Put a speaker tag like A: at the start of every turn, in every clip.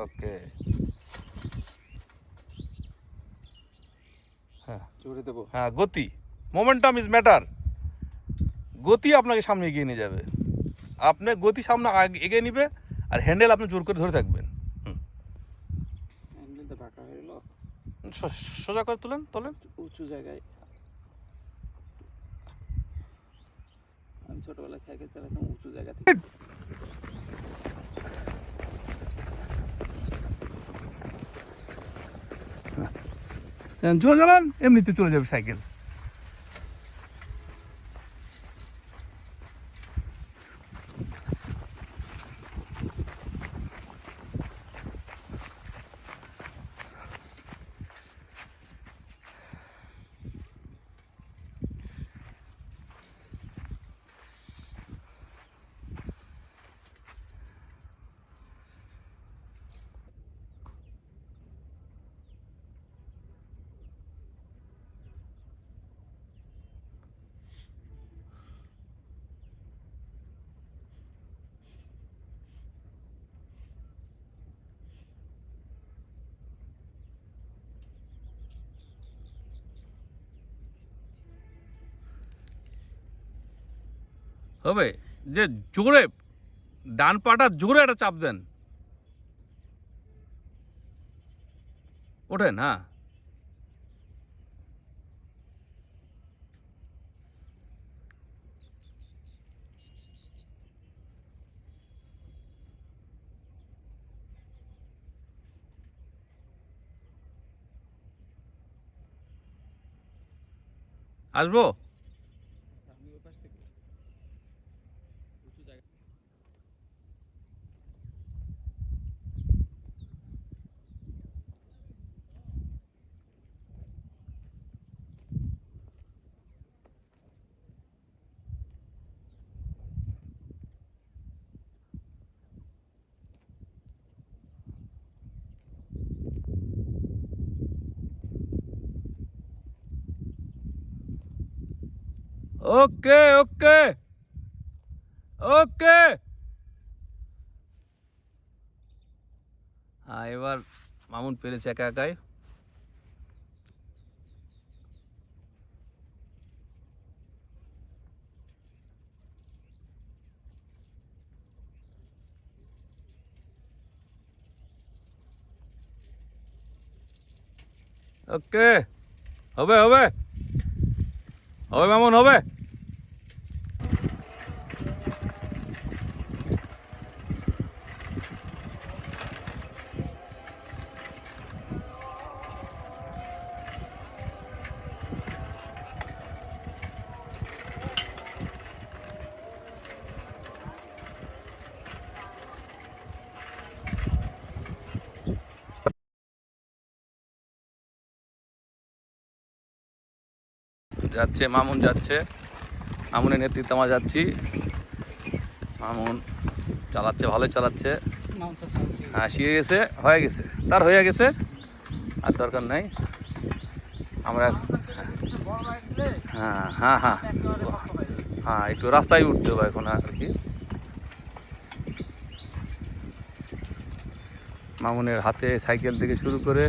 A: ওকে, হ্যাঁ
B: জোরে দেবো।
A: হ্যাঁ, গতি, মোমেন্টাম ইজ ম্যাটার। গতি আপনাকে সামনে এগিয়ে নিয়ে যাবে। আপনি গতি সামনে এগিয়ে নিবে, আর হ্যান্ডেল আপনি জোর করে ধরে থাকবেন।
B: হ্যান্ডেলটা বাঁকা হয়ে গেল।
A: সোজা করে তোলেন তোলেন।
B: উঁচু জায়গায় আমি ছোটবেলায় সাইকেল চালাতাম, উঁচু জায়গা থেকে।
A: জোরে চালান, এমনিতে চলে যাবে সাইকেল। হবে যে জোরে ডান পাটা জোরে একটা চাপ দেন, ওঠেন। হ্যাঁ, আসবো।
B: আমি ওই পাশ থেকে উঁচু জায়গা।
A: ওকে ওকে ওকে। হ্যাঁ, এবার মামুন পেরেছে একা একাই। ওকে, হবে হবে হবে মামুন, হবে। যাচ্ছে মামুন, যাচ্ছে মামুনের নেতৃত্বে আমরা যাচ্ছি। মামুন চালাচ্ছে, ভালোই চালাচ্ছে। হ্যাঁ, শিখে গেছে, হয়ে গেছে, তার হয়ে গেছে, আর দরকার নাই। আমরা হ্যাঁ হ্যাঁ হ্যাঁ হ্যাঁ, একটু রাস্তায় উঠতে হবে এখন আর কি। মামুনের হাতে সাইকেল থেকে শুরু করে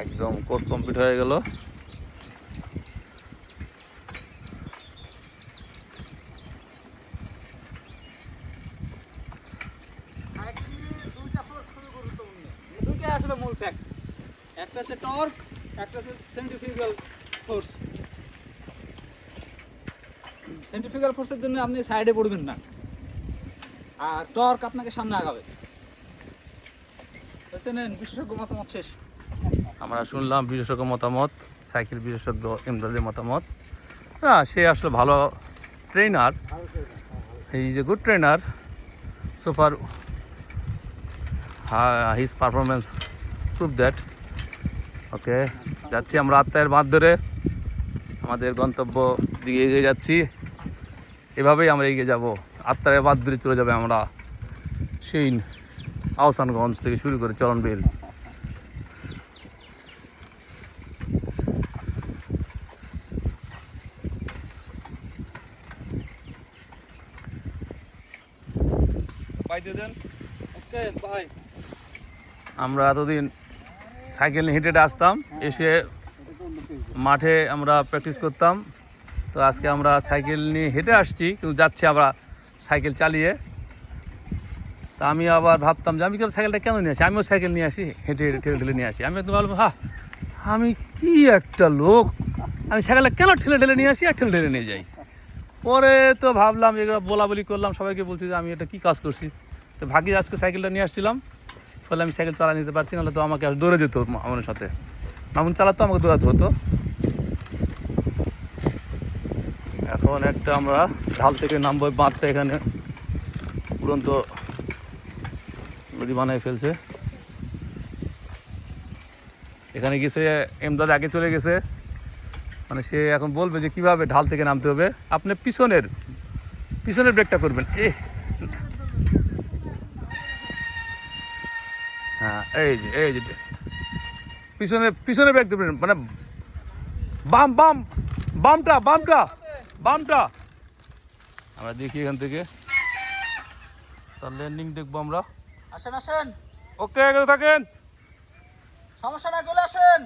A: একদম কোর্স কমপ্লিট হয়ে গেল।
B: দুইটা আসলে মূল ফ্যাক্ট, একটা হচ্ছে টর্ক, একটা হচ্ছে সেন্ট্রিফিউগাল ফোর্স। সেন্ট্রিফিউগাল ফোর্সের জন্য আপনি সাইডে পড়বেন না, আর টর্ক আপনাকে সামনে আগাবে। বিশেষজ্ঞ মতামত শেষ।
A: আমরা শুনলাম বিশেষজ্ঞ মতামত, সাইকেল বিশেষজ্ঞ ইমদাদের মতামত। হ্যাঁ, সে আসলে ভালো trainer, he is a good trainer so far. His performance prove that. Okay, যাচ্ছি আমরা আত্মায়ের বাঁধ ধরে আমাদের গন্তব্য দিকে এগিয়ে যাচ্ছি। এভাবেই আমরা এগিয়ে যাব, আত্মায়ের বাঁধ ধরে চলে যাবে আমরা সেই আহসানগঞ্জ থেকে শুরু করে চরণবিল। বাই দিয়ে দেন।
B: ওকে, বাই।
A: আমরা এতদিন সাইকেল নিয়ে হেঁটে হেঁটে আসতাম, এসে মাঠে আমরা প্র্যাকটিস করতাম। তো আজকে আমরা সাইকেল নিয়ে হেঁটে আসছি, কিন্তু যাচ্ছি আমরা সাইকেল চালিয়ে। তা আমি আবার ভাবতাম যে আমি কেন সাইকেলটা কেন নিয়ে আসি, আমিও সাইকেল নিয়ে আসি, হেঁটে হেঁটে ঠেলে ঠেলে নিয়ে আসি। আমি একদম ভাবলাম, আমি কি একটা লোক, আমি সাইকেলটা কেন ঠেলে ঠেলে নিয়ে আসি আর ঠেলে ঠেলে নিয়ে যাই। পরে তো ভাবলাম, এগুলো বলাবলি করলাম, সবাইকে বলছি যে আমি এটা কী কাজ করছি। তো ভাগ্যে আজকে সাইকেলটা নিয়ে আসছিলাম, ফলে আমি সাইকেল চালা নিতে পারছি, নাহলে তো আমাকে আর দৌড়ে যেত আমার সাথে। মামুন চালাতো, আমাকে দৌড়াতে হতো। এখন একটা আমরা ঢাল থেকে নামবো, বাঁধটা এখানে উড়ন্ত নদী বানায় ফেলছে। এখানে গেছে এমদাদ আগে চলে গেছে, মানে সে এখন বলবে যে কীভাবে ঢাল থেকে নামতে হবে। আপনি পিছনের ব্রেকটা করবেন, হ্যাঁ এই যে পিছনে ব্রেক দেবেন, মানে বামটা আমরা দেখি এখান থেকে। তার ল্যান্ডিং দেখবো আমরা।
B: আসেন
A: ওকে, থাকেন,
B: সমস্যা নাই, চলে আসেন।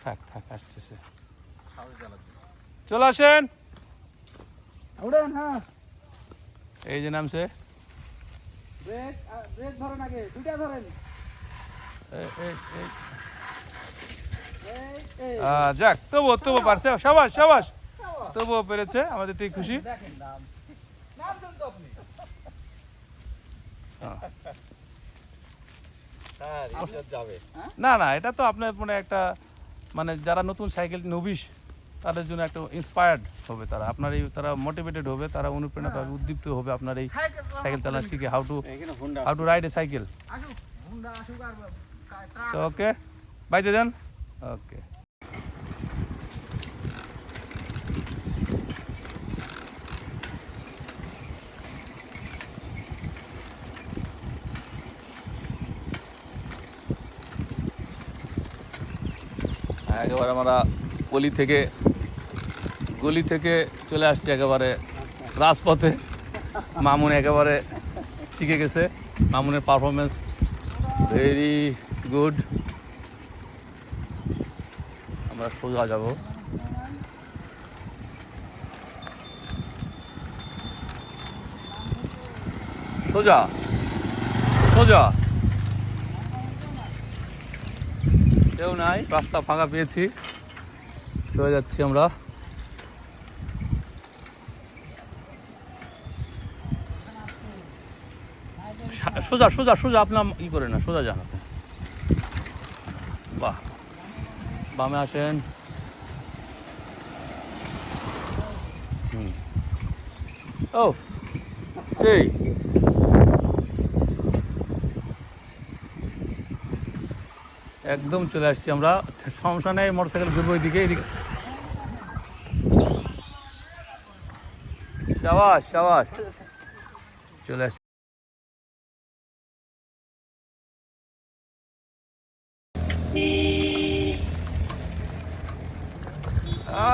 A: থাক আসতেছে, চলে আসেন।
B: উড়েন। হ্যাঁ,
A: এই যে নামছে।
B: ব্রেক ধরেন, আগে দুইটা ধরেন।
A: যাক, তবুও পারছে, সাবাস, তবুও পেরেছে, আমাদের থেকে খুশি। না, এটা তো আপনার মানে একটা, মানে যারা নতুন সাইকেল নবিশ তাদের জন্য একটা ইন্সপায়ার্ড হবে, তারা মোটিভেটেড হবে, তারা অনুপ্রেরণা পাবে, উদ্দীপ্ত হবে আপনার এই সাইকেল চালানো শিখে, how to ride A cycle. তো ওকে, বাইতে দেন। ওকে, একেবারে আমরা গলি থেকে চলে আসছি একেবারে রাজপথে। মামুন একেবারে শিখে গেছে, মামুনের পারফরমেন্স ভেরি গুড। আমরা সোজা যাব, সোজা কেউ নাই, রাস্তা ফাঁকা পেয়েছি, চলে যাচ্ছি আমরা। সোজা আপনার ই করে না, সোজা যান আপনি। বাহ, বামে আসেন। ও সেই একদম চলে আসছি আমরা, সমস্যা নেই, মোটরসাইকেল ঘুরবো এদিকে। সাবাস, চলে আসছি।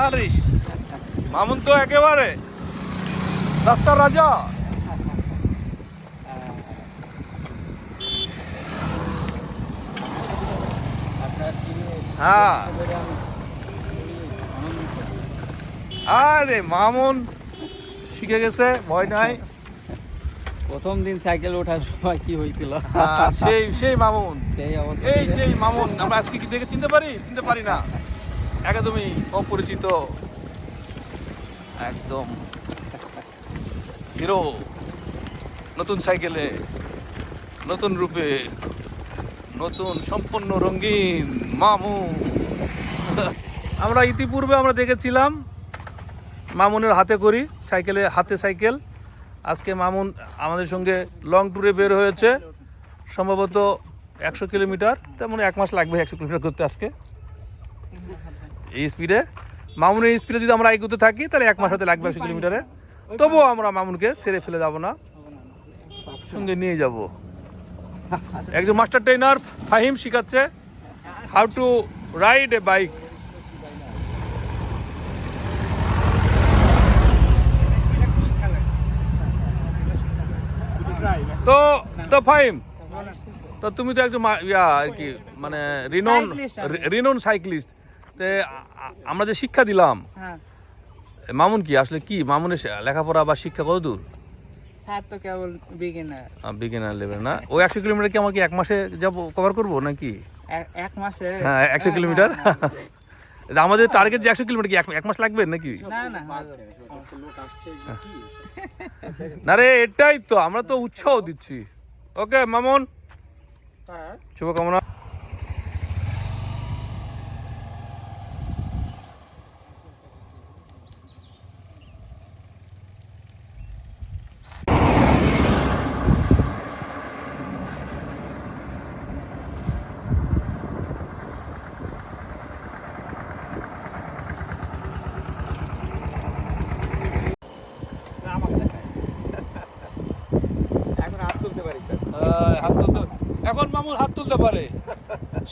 A: আরে মামুন তো একেবারে রাস্তার রাজা। হ্যাঁ, আরে মামুন শিখে গেছে, ভয় নাই।
B: প্রথম দিন সাইকেল ওঠার সময় কি হয়েছিল,
A: সেই মামুন,
B: সেই
A: মামুন আমরা আজকে কি দেখে চিনতে পারি না, একদমই অপরিচিত, একদম হিরো, নতুন সাইকেলে, নতুন রূপে, নতুন সম্পূর্ণ রঙিন মামুন। আমরা ইতিপূর্বে দেখেছিলাম মামুনের হাতে সাইকেল। আজকে মামুন আমাদের সঙ্গে লং ট্যুরে বের হয়েছে, সম্ভবত 100 কিলোমিটার, তেমন 1 মাস লাগবে 100 কিলোমিটার করতে আজকে। এই স্পিডে, মামুনের স্পিডে যদি আমরা এগোতে থাকি তাহলে 1 মাস হতে লাগবে 100 কিলোমিটারে। তবুও আমরা মামুনকে ছেড়ে ফেলে যাব না, সঙ্গে নিয়ে যাব। একজন মাস্টার ট্রেনার ফাহিম শিখাচ্ছে how to ride a bike. Top 5 তো তুমি তো একজন ইয়া আর কি মানে রিনোন সাইক্লিস্ট তে আমরা যে শিক্ষা দিলাম
C: হ্যাঁ
A: মামুন কি আসলে কি মামুনের লেখাপড়া বা শিক্ষা কত দূর
C: স্যার তো কেবল বিগিনার
A: বিগিনার লেভেল না ও 100 কিলোমিটার কি আমাকে এক মাসে যাব কভার করবো নাকি
C: এক মাসে
A: হ্যাঁ 100 কিলোমিটার আমাদের টার্গেট যে 100 কিলোমিটার কি এক মাস লাগবে নাকি
C: না না
B: লোক আসছে কি
A: না রে এটাই তো আমরা তো উৎসাহ দিচ্ছি ওকে মামুন
B: হ্যাঁ
A: শুভকামনা
B: এখন হাত তুলতে পারি স্যার
A: হাত তুলতে এখন মামুন হাত তুলতে পারে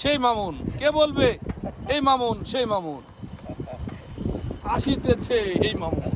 A: সেই মামুন কে বলবে এই মামুন সেই মামুন আসিতেছে এই মামুন